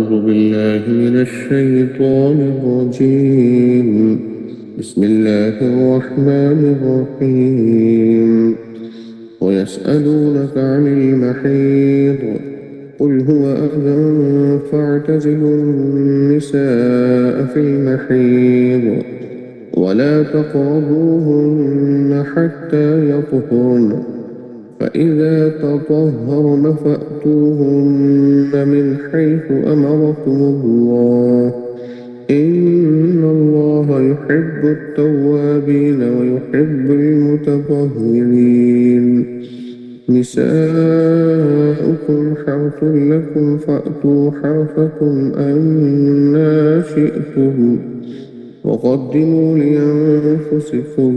أعوذ بالله من الشيطان الرجيم. بسم الله الرحمن الرحيم. ويسألونك عن المحيض قل هو أذى فاعتزلوا النساء في المحيض ولا تقربوهن حتى يطهرن فإذا تطهرن فأتوهن من حيث أمركم الله إن الله يحب التوابين ويحب المتطهرين. نساؤكم حرث لكم فأتوا حرثكم أنى شئتم وقدموا لأنفسكم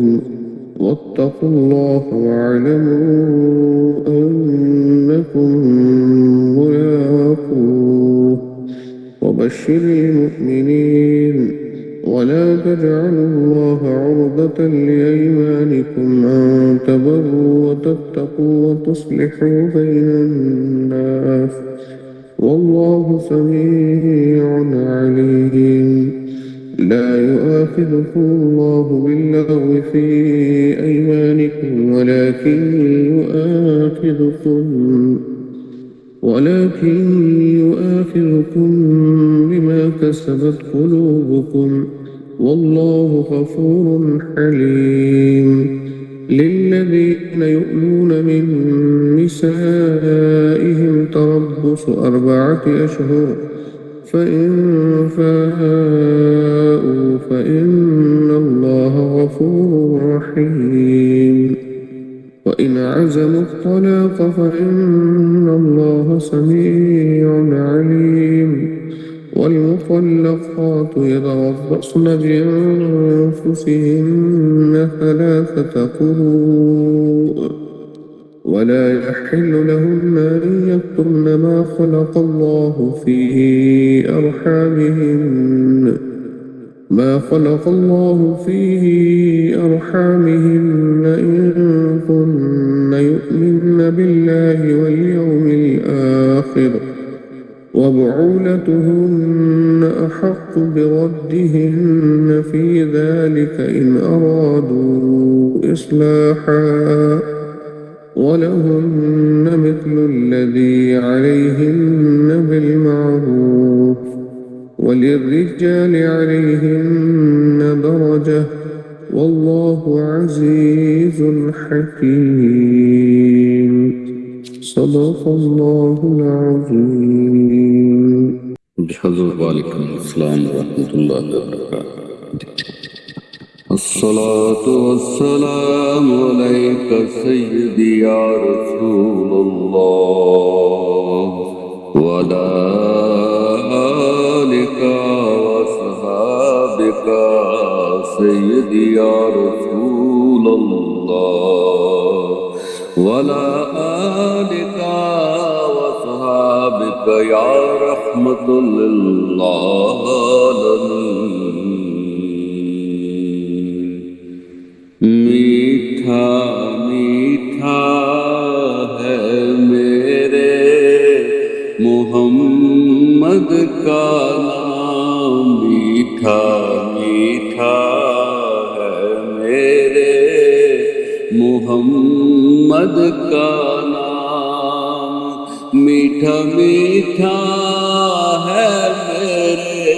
واتقوا الله واعلموا أنكم ملاقوه وبشر المؤمنين. ولا تجعلوا الله عرضة لأيمانكم أن تبروا وتتقوا وتصلحوا بين الناس والله سميع عليم. لا يؤاخذكم الله باللغو في أيمانكم ولكن يؤاخذكم بما كسبت قلوبكم والله غفور حليم. للذين يؤلون من نسائهم تربص 4 أشهر فإن فاءوا فإن الله غفور رحيم. وإن عزموا الطلاق فإن الله سميع عليم. والمطلقات يتربصن بأنفسهن 3 قروء ولا يحل لهن أن يكتمن ما خلق الله في أرحامهن إن كن يؤمن بالله واليوم الآخر وبعولتهن أحق بردهن في ذلك إن أرادوا إصلاحا ولهن مثل الذي عليهن بالمعروف وللرجال عليهن درجة والله عزيز حكيم. صدق الله العظيم. بحضور وعلیکم السلام ورحمۃ اللہ وبرکاتہ. الصلاة والسلام عليك سيدي يا رسول الله وعلى آلك وصحابك سيدي يا رسول الله وعلى آلك وصحابك يا رحمة للعالمين. میٹھا میٹھا ہے میرے محمد کا نام، میٹھا میٹھا ہے میرے محمد کا نام، میٹھا میٹھا ہے میرے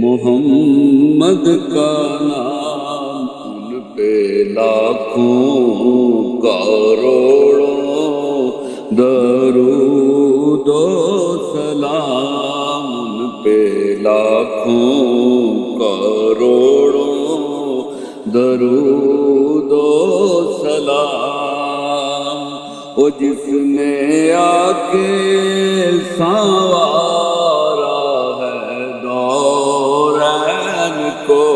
محمد کا نام. لاکھوں کروڑوں درود و سلام، ان پہ لاکھوں کروڑوں درود و سلام. وہ جس نے آ کے سنوارا ہے دورین کو،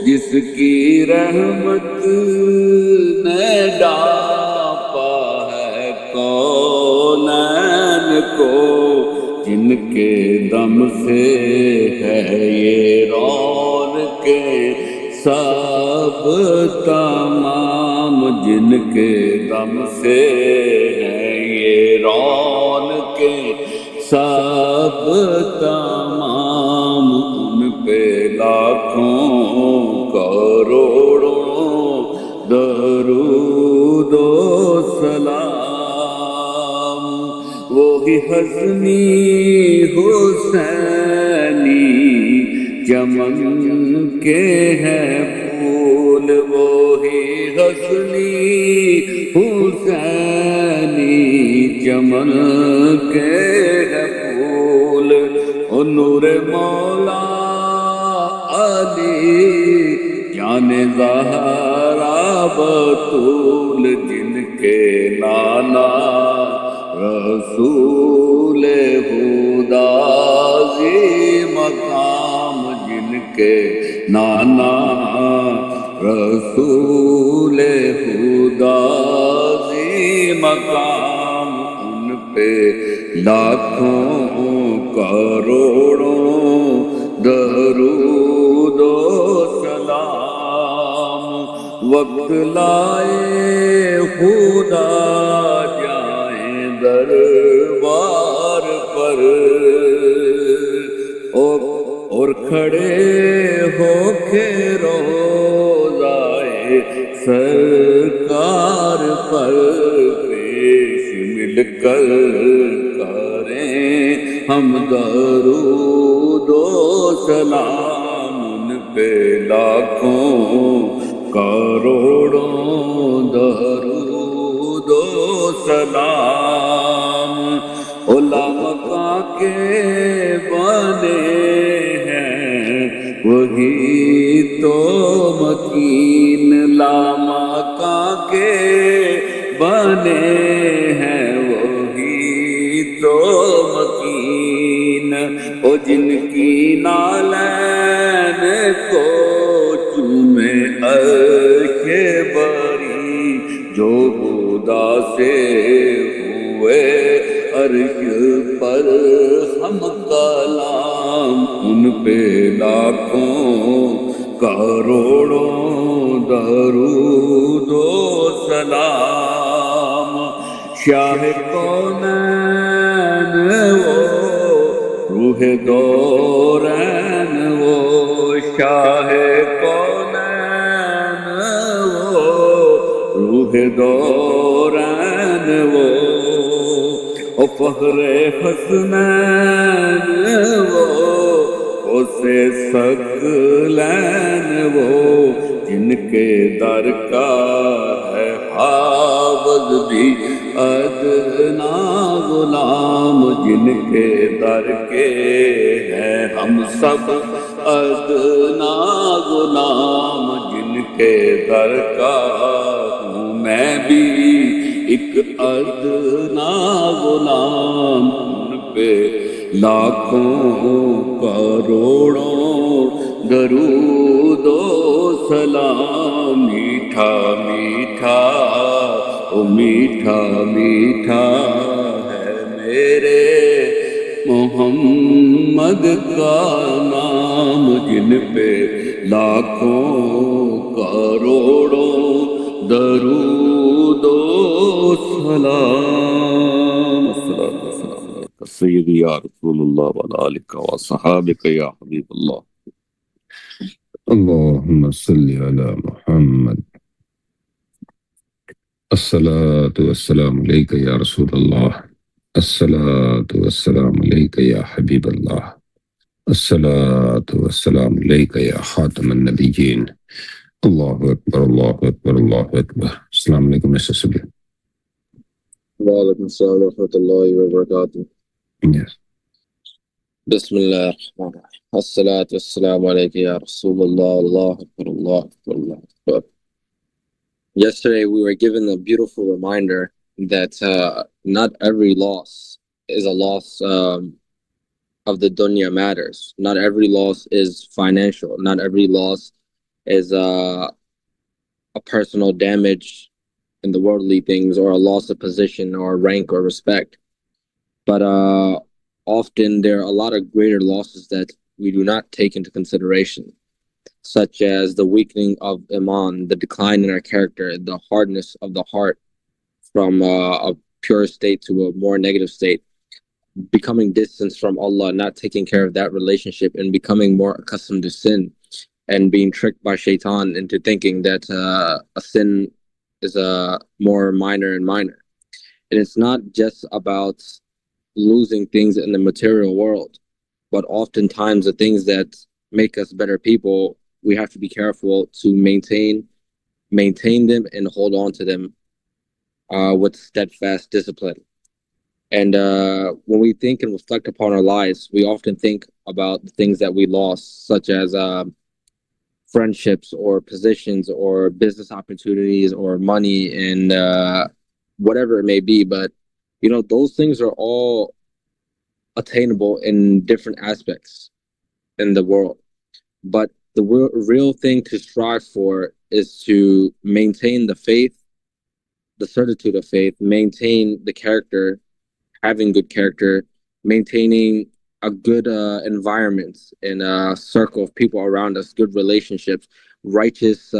جس کی رحمت نے ڈھانپا ہے کونین کو، جن کے دم سے ہے یہ رونق سب تمام، جن کے دم سے ہے یہ رونق کے سب تمام ان پہ لاکھوں کروڑوں درود و سلام وہی حسنی حسینی چمن کے ہیں پھول وہی حسنی حسینی چمن کے ہیں پھول او نور مولا علی جان زہرا بطول جن کے نانا رسول خدا زی مقام جن کے نانا رسول خدا زی مقام ان پہ لاکھوں کروڑوں درود و سلام وقت لائے خدا جائیں دربار پر اور کھڑے ہو کے روزائے سرکار پر پیش مل کر کریں ہم درود و سلام ان پہ لاکھوں کروڑوں درود و سلام علماء کے بنے ہیں وہی تو مکین لامکا کے بنے ہیں وہی تو مکین او جن کی نالین کو چومے عرش بری جو خدا سے ہوئے عرش پر ہم کلام ان پہ لاکھوں کروڑوں درود و سلام شاہ کونین وہ روح دورین وہ شاہ کونین وہ روح دورین وہ فخر حسنین وہ سے ثقلین وہ جن کے در کا ہے حافظ بھی ادنا غلام جن کے در کے ہیں ہم سب ادنا غلام جن کے در کا ہوں میں بھی ایک ادنا غلام ان پہ لاکھوں کروڑوں درود و سلام میٹھا میٹھا او میٹھا میٹھا ہے میرے محمد کا نام جن پہ لاکھوں کروڑوں درود و سلام الصلاۃ والسلام علیک سیدی یا رسول اللہ وعلی آلک و صحابک یا حبیب اللہ اللهم صل على محمد الصلاة والسلام عليك يا رسول الله الصلاة والسلام عليك يا حبيب الله الصلاة والسلام عليك يا خاتم النبيين الله أكبر الله أكبر الله أكبر السلام عليكم Mr. Sabir. وعلیکم السلام ورحمۃ اللہ وبرکاتہ. Yes. بسم اللہ الرحمن الرحیم الصلاۃ والسلام علیک یا رسول اللہ اللہ اکبر اللہ اکبر اللہ اکبر. Yesterday we were given a beautiful reminder that not every loss is a loss of the dunya matters. Not every loss is financial. Not every loss is a personal damage in the worldly things or a loss of position or rank or respect. But often there are a lot of greater losses that we do not take into consideration, such as the weakening of iman, the decline in our character, the hardness of the heart from a pure state to a more negative state. becoming distance from Allah, not taking care of that relationship, and becoming more accustomed to sin, and being tricked by shaitan into thinking that a sin is more minor and minor. And it's not just about losing things in the material world, but oftentimes the things that make us better people, we have to be careful to maintain them and hold on to them with steadfast discipline. And when we think and reflect upon our lives, we often think about the things that we lost, such as friendships or positions or business opportunities or money and whatever it may be. But, you know, those things are all attainable in different aspects in the world. But the real thing to strive for is to maintain the faith, the certitude of faith, maintain the character, having good character, maintaining a good environment and a circle of people around us, good relationships, righteous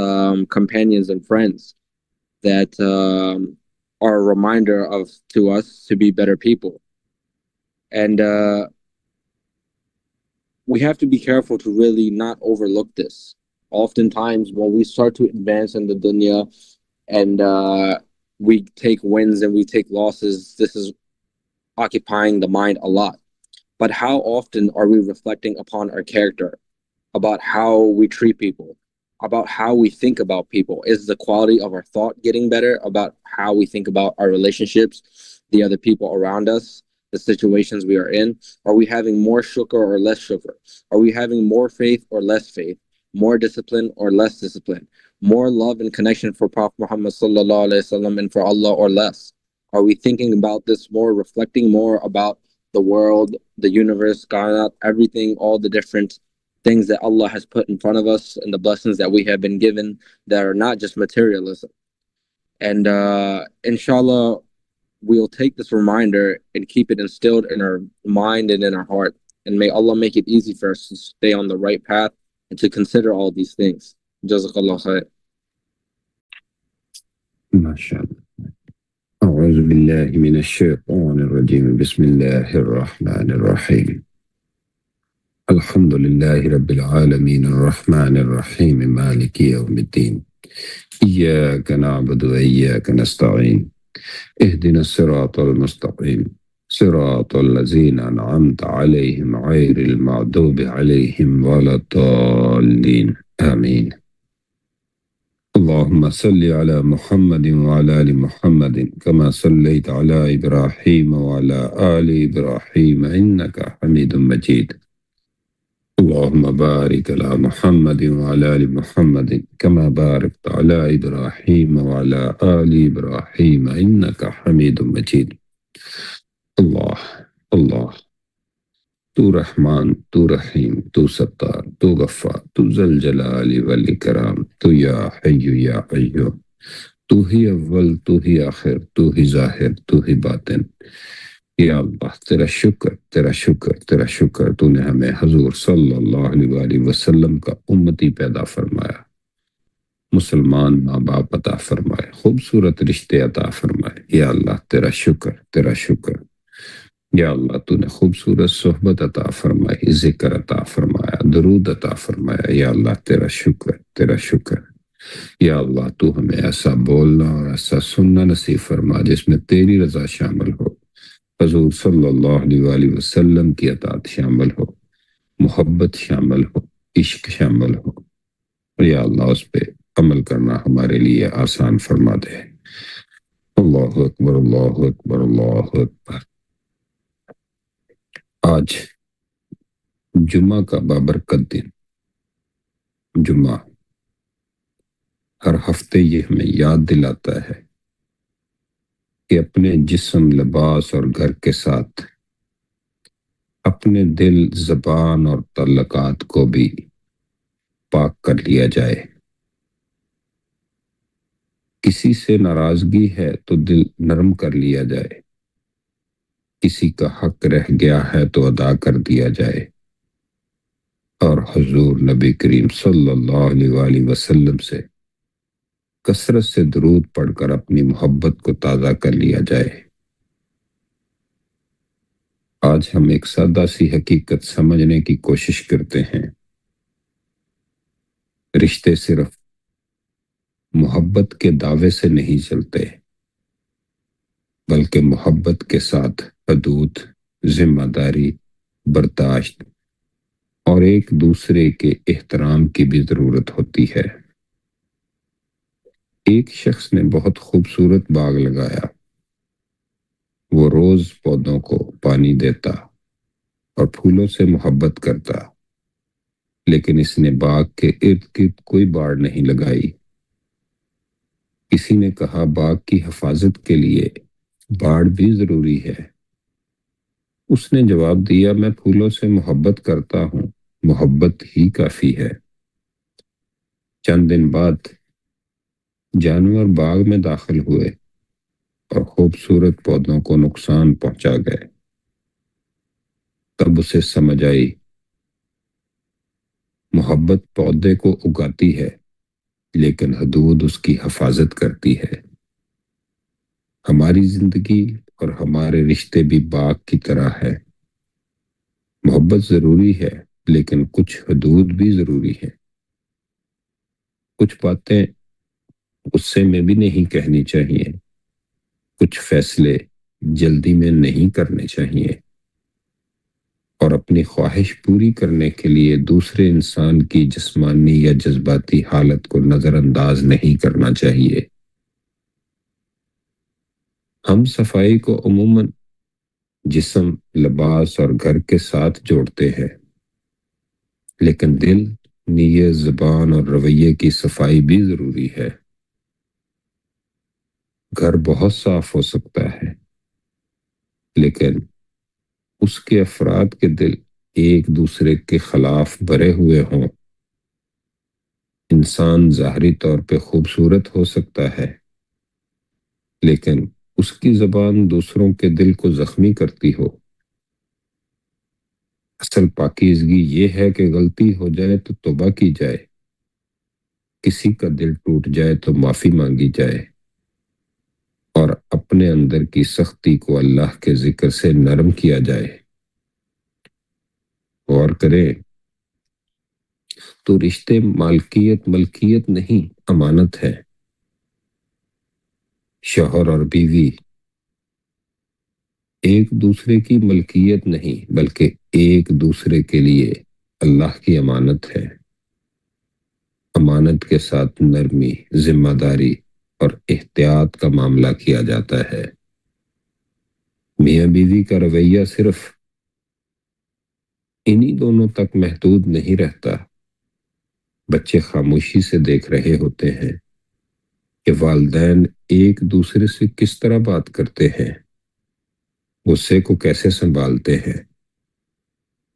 companions and friends that are a reminder to us to be better people. And we have to be careful to really not overlook this. Oftentimes, when we start to advance in the dunya and we take wins and we take losses, this is occupying the mind a lot. But how often are we reflecting upon our character, about how we treat people, about how we think about people? Is the quality of our thought getting better about how we think about our relationships, the other people around us, the situations we are in? Are we having more shukr or less shukr? Are we having more faith or less faith? More discipline or less discipline? More love and connection for Prophet Muhammad sallallahu alaihi wasallam and for Allah or less? Are we thinking about this more, reflecting more about the world, the universe, God, everything, all the different things that Allah has put in front of us and the blessings that we have been given that are not just materialism? And inshallah, we'll take this reminder and keep it instilled in our mind and in our heart. And may Allah make it easy for us to stay on the right path and to consider all these things. Jazakallah khair. MashaAllah. أعوذ بالله من الشيطان الرجيم بسم الله الرحمن الرحيم الحمد لله رب العالمين الرحمن الرحيم مالك يوم الدين إياك نعبد وإياك نستعين اهدنا الصراط المستقيم صراط الذين أنعمت عليهم غير المغضوب عليهم ولا الضالين آمين. اللهم صل على محمد وعلى آل محمد كما صليت على إبراهيم وعلى آل إبراهيم إنك حميد مجيد. اللهم بارك على محمد وعلى آل محمد كما باركت على إبراهيم وعلى آل إبراهيم إنك حميد مجيد. الله الله تو رحمان تو رحیم تو ستار تو غفار تو ذو الجلال والاکرام تو یا حی یا قیوم تو ہی اول تو ہی آخر تو ہی ظاہر تو ہی باطن. یا اللہ تیرا شکر تیرا شکر تیرا شکر تو نے ہمیں حضور صلی اللہ علیہ وآلہ وسلم کا امتی پیدا فرمایا، مسلمان ماں باپ عطا فرمائے، خوبصورت رشتے عطا فرمائے. یا اللہ تیرا شکر تیرا شکر. یا اللہ تو نے خوبصورت صحبت عطا فرمائی، ذکر عطا فرمایا، درود عطا فرمایا. یا اللہ تیرا شکر تیرا شکر. یا اللہ تو ہمیں ایسا بولنا اور ایسا سننا نصیب فرما جس میں تیری رضا شامل ہو، حضور صلی اللہ علیہ وآلہ وسلم کی اطاعت شامل ہو، محبت شامل ہو، عشق شامل ہو. یا اللہ اس پہ عمل کرنا ہمارے لیے آسان فرما دے. اللہ اکبر اللہ اکبر اللہ اکبر. آج جمعہ کا بابرکت دن. جمعہ ہر ہفتے یہ ہمیں یاد دلاتا ہے کہ اپنے جسم، لباس اور گھر کے ساتھ اپنے دل، زبان اور تعلقات کو بھی پاک کر لیا جائے. کسی سے ناراضگی ہے تو دل نرم کر لیا جائے، کسی کا حق رہ گیا ہے تو ادا کر دیا جائے، اور حضور نبی کریم صلی اللہ علیہ وآلہ وسلم سے کثرت سے درود پڑھ کر اپنی محبت کو تازہ کر لیا جائے. آج ہم ایک سادہ سی حقیقت سمجھنے کی کوشش کرتے ہیں۔ رشتے صرف محبت کے دعوے سے نہیں چلتے، بلکہ محبت کے ساتھ حدود، ذمہ داری، برداشت اور ایک دوسرے کے احترام کی بھی ضرورت ہوتی ہے۔ ایک شخص نے بہت خوبصورت باغ لگایا۔ وہ روز پودوں کو پانی دیتا اور پھولوں سے محبت کرتا، لیکن اس نے باغ کے ارد گرد کوئی باڑ نہیں لگائی۔ کسی نے کہا باغ کی حفاظت کے لیے باڑ بھی ضروری ہے۔ اس نے جواب دیا، میں پھولوں سے محبت کرتا ہوں، محبت ہی کافی ہے۔ چند دن بعد جانور باغ میں داخل ہوئے اور خوبصورت پودوں کو نقصان پہنچا گئے۔ تب اسے سمجھ آئی، محبت پودے کو اگاتی ہے، لیکن حدود اس کی حفاظت کرتی ہے۔ ہماری زندگی اور ہمارے رشتے بھی باغ کی طرح ہے۔ محبت ضروری ہے، لیکن کچھ حدود بھی ضروری ہے۔ کچھ باتیں غصے میں بھی نہیں کہنی چاہیے، کچھ فیصلے جلدی میں نہیں کرنے چاہیے، اور اپنی خواہش پوری کرنے کے لیے دوسرے انسان کی جسمانی یا جذباتی حالت کو نظر انداز نہیں کرنا چاہیے۔ ہم صفائی کو عموماً جسم، لباس اور گھر کے ساتھ جوڑتے ہیں، لیکن دل، نیت، زبان اور رویے کی صفائی بھی ضروری ہے۔ گھر بہت صاف ہو سکتا ہے، لیکن اس کے افراد کے دل ایک دوسرے کے خلاف بھرے ہوئے ہوں۔ انسان ظاہری طور پہ خوبصورت ہو سکتا ہے، لیکن اس کی زبان دوسروں کے دل کو زخمی کرتی ہو۔ اصل پاکیزگی یہ ہے کہ غلطی ہو جائے تو توبہ کی جائے، کسی کا دل ٹوٹ جائے تو معافی مانگی جائے، اور اپنے اندر کی سختی کو اللہ کے ذکر سے نرم کیا جائے۔ غور کریں تو رشتے ملکیت نہیں، امانت ہے۔ شوہر اور بیوی ایک دوسرے کی ملکیت نہیں، بلکہ ایک دوسرے کے لیے اللہ کی امانت ہے۔ امانت کے ساتھ نرمی، ذمہ داری اور احتیاط کا معاملہ کیا جاتا ہے۔ میاں بیوی کا رویہ صرف انہی دونوں تک محدود نہیں رہتا۔ بچے خاموشی سے دیکھ رہے ہوتے ہیں کہ والدین ایک دوسرے سے کس طرح بات کرتے ہیں، غصے کو کیسے سنبھالتے ہیں،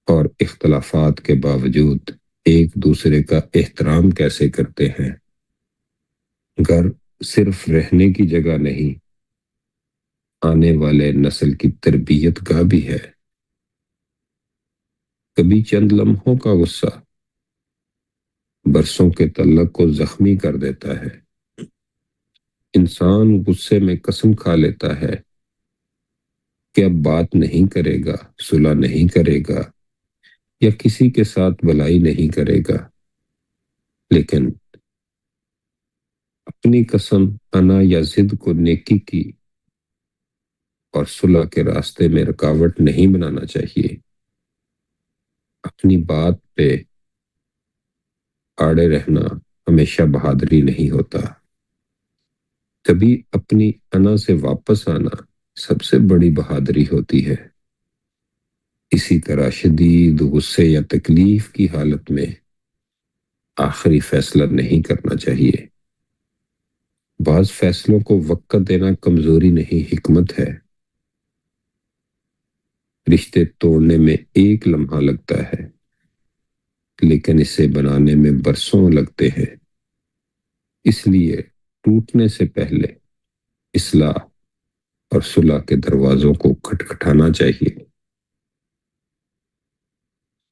اور اختلافات کے باوجود ایک دوسرے کا احترام کیسے کرتے ہیں۔ گھر صرف رہنے کی جگہ نہیں، آنے والے نسل کی تربیت گاہ بھی ہے۔ کبھی چند لمحوں کا غصہ برسوں کے تعلق کو زخمی کر دیتا ہے۔ انسان غصے میں قسم کھا لیتا ہے کہ اب بات نہیں کرے گا، صلح نہیں کرے گا، یا کسی کے ساتھ بھلائی نہیں کرے گا، لیکن اپنی قسم، انا یا ضد کو نیکی کی اور صلح کے راستے میں رکاوٹ نہیں بنانا چاہیے۔ اپنی بات پہ آڑے رہنا ہمیشہ بہادری نہیں ہوتا۔ کبھی اپنی انا سے واپس آنا سب سے بڑی بہادری ہوتی ہے۔ اسی طرح شدید غصے یا تکلیف کی حالت میں آخری فیصلہ نہیں کرنا چاہیے۔ بعض فیصلوں کو وقت دینا کمزوری نہیں، حکمت ہے۔ رشتے توڑنے میں ایک لمحہ لگتا ہے، لیکن اسے بنانے میں برسوں لگتے ہیں۔ اس لیے ٹوٹنے سے پہلے اصلاح اور صلح کے دروازوں کو کھٹکھٹانا چاہیے۔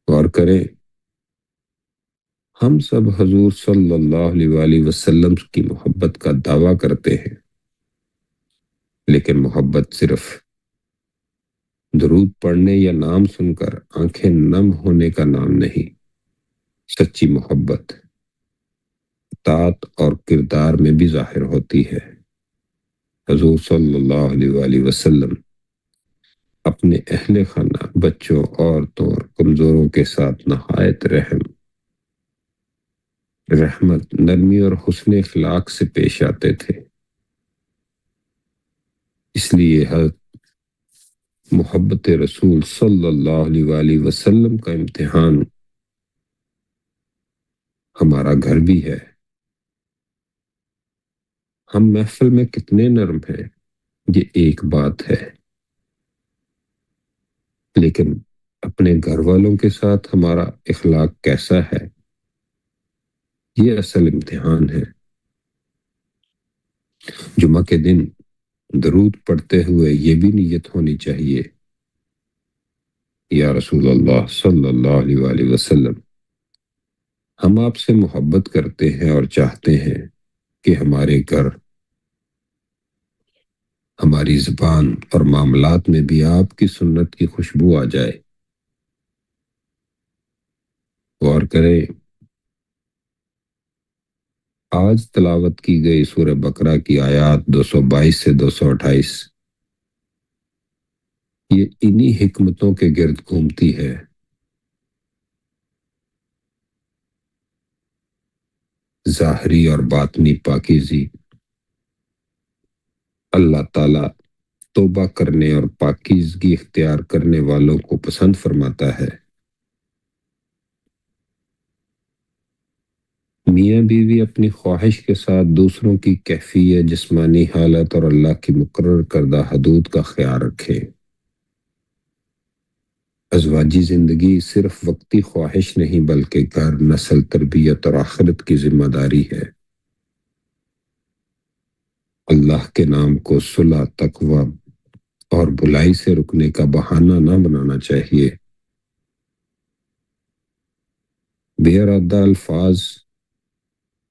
غور کریں، ہم سب حضور صلی اللہ علیہ وآلہ وسلم کی محبت کا دعویٰ کرتے ہیں، لیکن محبت صرف درود پڑھنے یا نام سن کر آنکھیں نم ہونے کا نام نہیں. سچی محبت اطاعت اور کردار میں بھی ظاہر ہوتی ہے. حضور صلی اللہ علیہ وآلہ وسلم اپنے اہل خانہ، بچوں، عورتوں اور کمزوروں کے ساتھ نہایت رحمت، نرمی اور حسن اخلاق سے پیش آتے تھے. اس لیے حضرت محبت رسول صلی اللہ علیہ وآلہ وسلم کا امتحان ہمارا گھر بھی ہے. ہم محفل میں کتنے نرم ہیں یہ ایک بات ہے، لیکن اپنے گھر والوں کے ساتھ ہمارا اخلاق کیسا ہے یہ اصل امتحان ہے. جمعہ کے دن درود پڑھتے ہوئے یہ بھی نیت ہونی چاہیے، یا رسول اللہ صلی اللہ علیہ وآلہ وسلم، ہم آپ سے محبت کرتے ہیں اور چاہتے ہیں کہ ہمارے گھر، ہماری زبان اور معاملات میں بھی آپ کی سنت کی خوشبو آ جائے. غور کریں، آج تلاوت کی گئی سورہ بقرہ کی آیات 222 سے 228 یہ انہی حکمتوں کے گرد گھومتی ہے. ظاہری اور باطنی پاکیزی. اللہ تعالیٰ توبہ کرنے اور پاکیزگی اختیار کرنے والوں کو پسند فرماتا ہے. میاں بیوی اپنی خواہش کے ساتھ دوسروں کی کیفیت، جسمانی حالت اور اللہ کی مقرر کردہ حدود کا خیال رکھیں. ازواجی زندگی صرف وقتی خواہش نہیں بلکہ گھر، نسل، تربیت اور آخرت کی ذمہ داری ہے. اللہ کے نام کو صلح، تقوی اور بلائی سے رکنے کا بہانہ نہ بنانا چاہیے. بے ارادہ الفاظ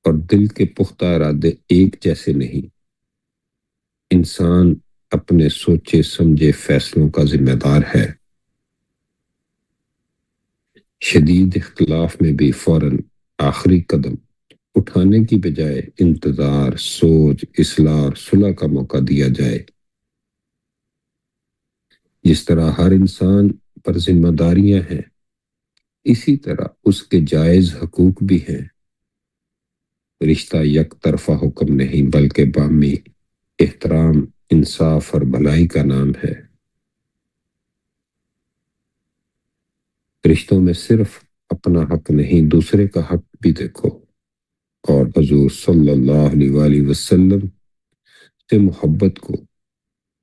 اور دل کے پختہ ارادے ایک جیسے نہیں. انسان اپنے سوچے سمجھے فیصلوں کا ذمہ دار ہے. شدید اختلاف میں بھی فوراً آخری قدم اٹھانے کی بجائے انتظار، سوچ، اصلاح اور صلح کا موقع دیا جائے. جس طرح ہر انسان پر ذمہ داریاں ہیں، اسی طرح اس کے جائز حقوق بھی ہیں. رشتہ یک طرفہ حکم نہیں بلکہ باہمی احترام، انصاف اور بھلائی کا نام ہے. رشتوں میں صرف اپنا حق نہیں دوسرے کا حق بھی دیکھو، اور حضور صلی اللہ علیہ وآلہ وسلم سے محبت کو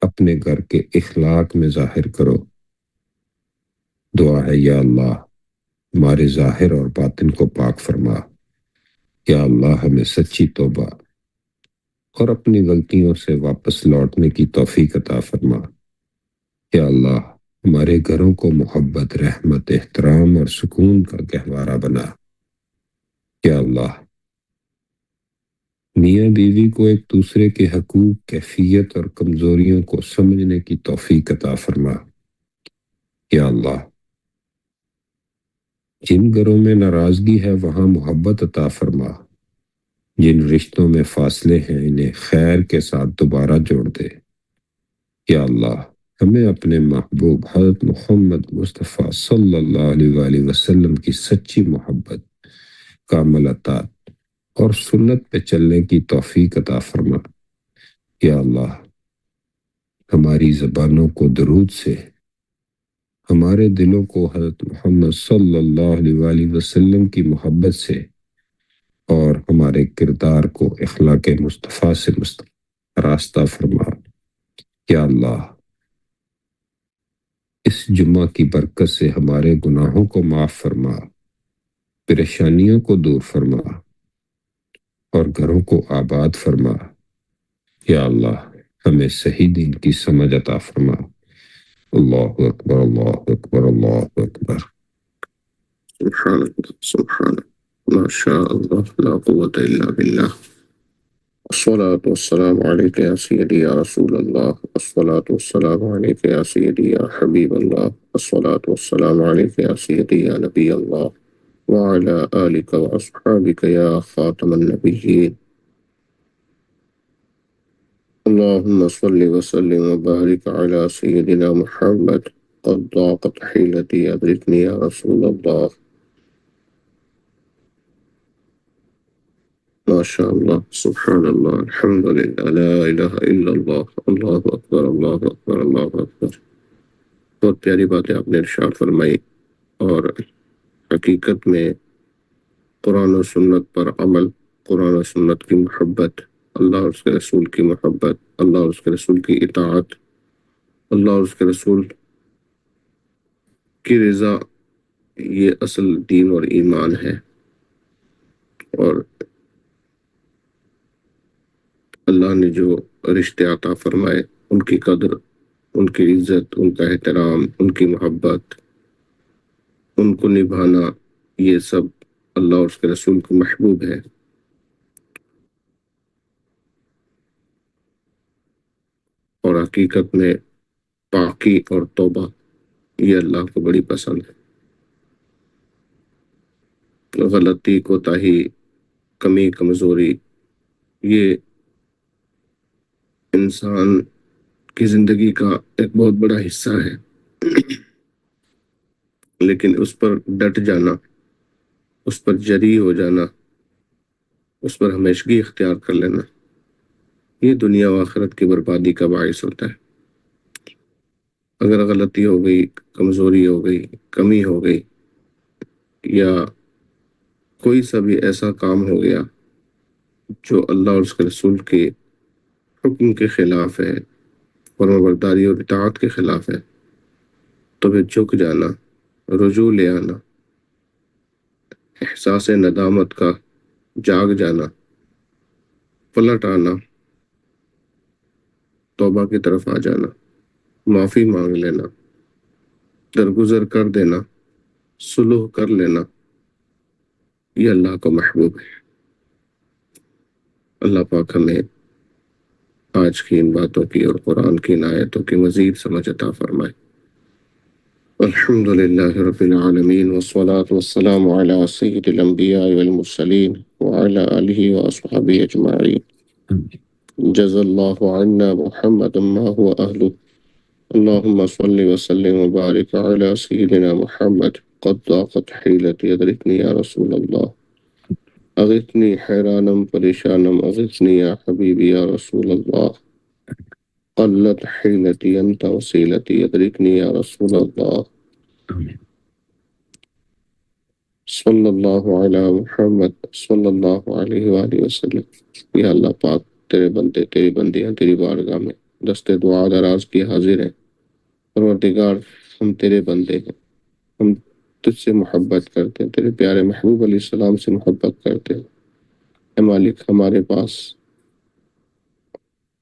اپنے گھر کے اخلاق میں ظاہر کرو. دعا ہے، یا اللہ ہمارے ظاہر اور باطن کو پاک فرما. یا اللہ ہمیں سچی توبہ اور اپنی غلطیوں سے واپس لوٹنے کی توفیق عطا فرما. یا اللہ ہمارے گھروں کو محبت، رحمت، احترام اور سکون کا گہوارہ بنا. یا اللہ میاں بیوی کو ایک دوسرے کے حقوق، کیفیت اور کمزوریوں کو سمجھنے کی توفیق عطا فرما. یا اللہ جن گھروں میں ناراضگی ہے وہاں محبت عطا فرما. جن رشتوں میں فاصلے ہیں انہیں خیر کے ساتھ دوبارہ جوڑ دے. یا اللہ ہمیں اپنے محبوب حضرت محمد مصطفیٰ صلی اللہ علیہ وآلہ وسلم کی سچی محبت، کامل اطاعت اور سنت پہ چلنے کی توفیق عطا فرما. یا اللہ ہماری زبانوں کو درود سے، ہمارے دلوں کو حضرت محمد صلی اللہ علیہ وآلہ وسلم کی محبت سے اور ہمارے کردار کو اخلاق مصطفیٰ سے راستہ فرما. یا اللہ اس جمعہ کی برکت سے ہمارے گناہوں کو معاف فرما، پریشانیوں کو دور فرما اور گھروں کو آباد فرما. یا اللہ ہمیں صحیح دین کی سمجھ عطا فرما. اللہ اکبر، اللہ اکبر، اللہ اکبر. سبحان اللہ، سبحان اللہ، ما شاء اللہ، لا قوة الا باللہ. الصلاة والسلام عليك يا سيدي يا رسول الله. الصلاة والسلام عليك يا سيدي يا حبيب الله. الصلاة والسلام عليك يا سيدي يا نبي الله وعلى آلك وأصحابك يا خاتم النبيين. اللهم صل وسلم وبارك على سيدنا محمد. قد ضاقت حيلتي أدركني يا رسول الله. ما شاء الله، سبحان الله، الحمد لله، لا الہ الا اللہ، اللہ اکبر، اللہ اکبر، اللہ اکبر. بہت پیاری بات ہے آپ نے ارشاد فرمائی. اور حقیقت میں قرآن و سنت پر عمل، قرآن و سنت کی محبت، اللہ اور اس کے رسول کی محبت، اللہ اور اس کے رسول کی اطاعت، اللہ اور اس کے رسول کی رضا، یہ اصل دین اور ایمان ہے. اور اللہ نے جو رشتے عطا فرمائے، ان کی قدر، ان کی عزت، ان کا احترام، ان کی محبت، ان کو نبھانا، یہ سب اللہ اور اس کے رسول کو محبوب ہے. اور حقیقت میں پاکی اور توبہ یہ اللہ کو بڑی پسند ہے. غلطی، کوتاہی، کمی، کمزوری یہ انسان کی زندگی کا ایک بہت بڑا حصہ ہے، لیکن اس پر ڈٹ جانا، اس پر جری ہو جانا، اس پر ہمیشگی اختیار کر لینا، یہ دنیا و آخرت کی بربادی کا باعث ہوتا ہے. اگر غلطی ہو گئی، کمزوری ہو گئی، کمی ہو گئی، یا کوئی سا بھی ایسا کام ہو گیا جو اللہ اور اس کے رسول کے حکم کے خلاف ہے، فرمانبرداری اور اطاعت کے خلاف ہے، تو پھر جھک جانا، رجوع لے آنا، احساس ندامت کا جاگ جانا، پلٹ آنا، توبہ کی طرف آ جانا، معافی مانگ لینا، درگزر کر دینا، صلح کر لینا، یہ اللہ کو محبوب ہے. اللہ پاک ہمیں آج کی ان باتوں کی اور قرآن کی ان آیتوں کی مزید سمجھ عطا فرمائے. الحمد للہ رب العالمین والصلاة والسلام علی سید الانبیاء والمرسلین وعلی آلہ واصحابہ اجمعین. جزا اللہ عنا محمد ما هو اہلہ. اللهم صل وسلم وبارك على سيدنا محمد. قد ضاقت حيلتي أدركني يا رسول الله. أغثني حيرانا پریشانا، أغثني يا حبيبي يا رسول الله. قلت حيلتي أنت وسيلتي أدركني يا رسول الله. صلی اللہ علی محمد صلی اللہ علیہ وآلہ وسلم. یا اللہ پاک، تیرے بندے، تیری بندیاں تیری بارگاہ میں دستے دعا دراز کی حاضر ہیں. پروردگار، ہم تیرے بندے ہیں، ہم تجھ سے محبت کرتے ہیں، تیرے پیارے محبوب علیہ السلام سے محبت کرتے ہیں. اے مالک، ہمارے پاس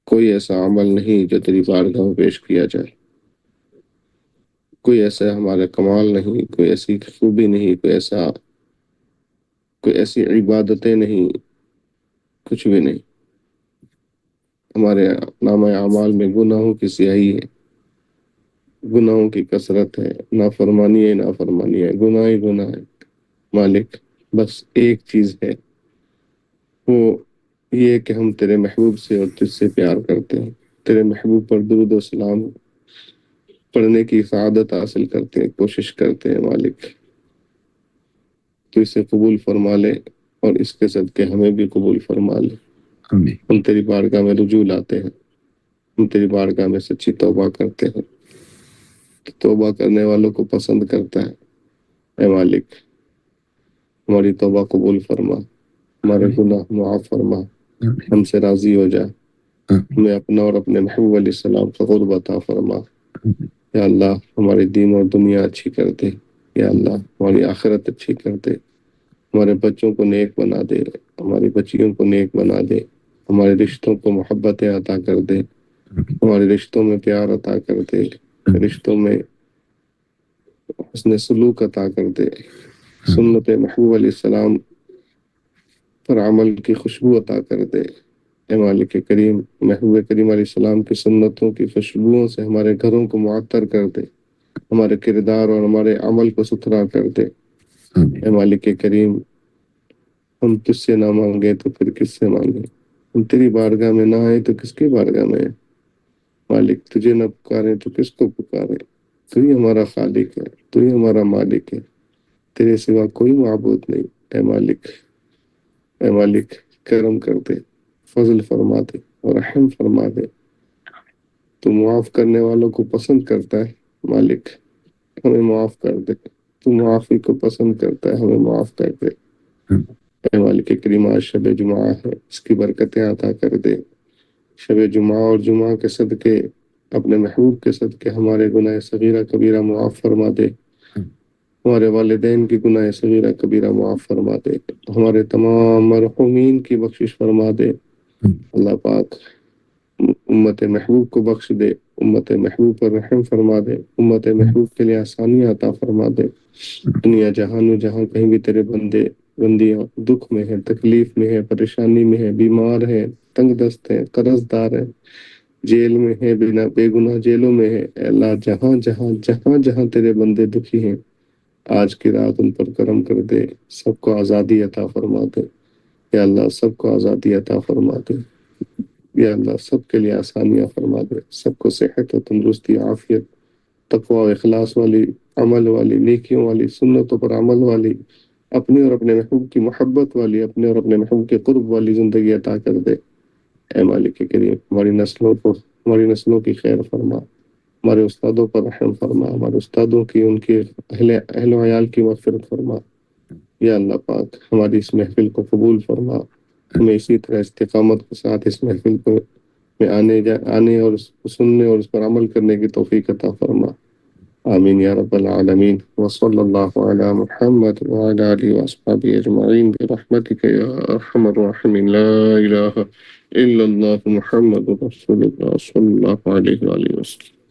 کوئی ایسا عمل نہیں جو تیری بارگاہ میں پیش کیا جائے، کوئی ایسا ہمارا کمال نہیں، کوئی ایسی خوبی نہیں، کوئی ایسی عبادتیں نہیں، کچھ بھی نہیں. ہمارے نامہ اعمال میں گناہوں کی سیاہی ہے، گناہوں کی کثرت ہے، نافرمانی ہے، نافرمانی ہے، گناہ ہی گناہ ہے. مالک، بس ایک چیز ہے، وہ یہ کہ ہم تیرے محبوب سے اور تجھ سے پیار کرتے ہیں، تیرے محبوب پر درود و سلام پڑھنے کی سعادت حاصل کرتے ہیں، کوشش کرتے ہیں. مالک، تو اسے قبول فرما لے اور اس کے صدقے ہمیں بھی قبول فرما لے. ہم تیری بارگاہ میں رجوع لاتے ہیں، ہم تیری بارگاہ میں سچی توبہ کرتے ہیں. توبہ کرنے والوں کو پسند کرتا ہے. اے مالک، ہماری توبہ قبول فرما، ہمارے گناہ معاف فرما، ہم سے راضی ہو جا، ہمیں اپنا اور اپنے محبوب علیہ السلام کا قرب عطا فرما. یا اللہ، ہماری دین اور دنیا اچھی کر دے. یا اللہ، ہماری آخرت اچھی کر دے. ہمارے بچوں کو نیک بنا دے، ہماری بچیوں کو نیک بنا دے، ہمارے رشتوں کو محبتیں عطا کر دے، ہمارے رشتوں میں پیار عطا کر دے، رشتوں میں حسن سلوک عطا کر دے، سنت محبوب علیہ السلام پر عمل کی خوشبو عطا کر دے. اے مالک کریم محبوب کریم علیہ السلام کی سنتوں کی خوشبوؤں سے ہمارے گھروں کو معطر کر دے، ہمارے کردار اور ہمارے عمل کو ستھرا کر دے۔ اے مالک کریم ہم تجھ سے نہ مانگے تو پھر کس سے مانگے؟ ہم تیری بارگاہ میں نہ آئے تو کس کی بارگاہ میں آئے؟ مالک تجھے نہ پکارے تو کس کو پکارے؟ تو ہی ہمارا خالق ہے، تو ہی ہمارا مالک ہے، تیرے سوا کوئی معبود نہیں۔ اے مالک، اے مالک کرم کر دے، فضل فرما دے اور رحم فرما دے۔ تو معاف کرنے والوں کو پسند کرتا ہے، مالک ہمیں معاف کر دے۔ تو معافی کو پسند کرتا ہے، ہمیں معاف کر دے۔ اے مالک کریم آج شب جمعہ ہے، اس کی برکتیں عطا کر دے۔ شب جمعہ اور جمعہ کے صدقے، اپنے محبوب کے صدقے ہمارے گناہ صغیرہ کبیرہ معاف فرما دے، ہمارے والدین کی گناہ صغیرہ کبیرہ معاف فرما دے، ہمارے تمام مرحومین کی بخشش فرما دے۔ اللہ پاک امت محبوب کو بخش دے، امت محبوب پر رحم فرما دے، امت محبوب کے لیے آسانی عطا فرما دے۔ دنیا جہان و جہاں کہیں بھی تیرے بندیاں دکھ میں ہیں، تکلیف میں ہیں، پریشانی میں ہیں، بیمار ہیں، تنگ دست ہیں، قرض دار ہیں، جیل میں ہیں، بنا بے گناہ جیلوں میں ہیں، اے اللہ جہاں جہاں جہاں جہاں تیرے بندے دکھی ہیں، آج کی رات ان پر کرم کر دے، سب کو آزادی عطا فرما دے۔ یا اللہ سب کو آزادی عطا فرما دے، یا اللہ سب کے لیے آسانیاں فرما دے، سب کو صحت و تندرستی، عافیت، تقوی و اخلاص والی، عمل والی، نیکیوں والی، سنتوں پر عمل والی، اپنے اور اپنے محبوب کی محبت والی، اپنے اور اپنے محبوب کے قرب والی زندگی عطا کر دے۔ اے مالک کریم ہماری نسلوں کی خیر فرما، ہمارے استادوں پر رحم فرما، ہمارے استادوں کی، ان کے اہل و عیال کی مغفرت فرما۔ یا اللہ پاک ہماری اس محفل کو قبول فرما، ہمیں اسی طرح استقامت کے ساتھ اس محفل کو میں آنے اور اس کو سننے اور اس پر عمل کرنے کی توفیق عطا فرما۔ آمین یا رب العالمین، وصلی اللہ علی محمد وعلی آلہ واصحابہ اجمعین برحمتک یا ارحم الراحمین، لا الہ الا اللہ محمد رسول اللہ صلی اللہ علیہ وآلہ وسلم۔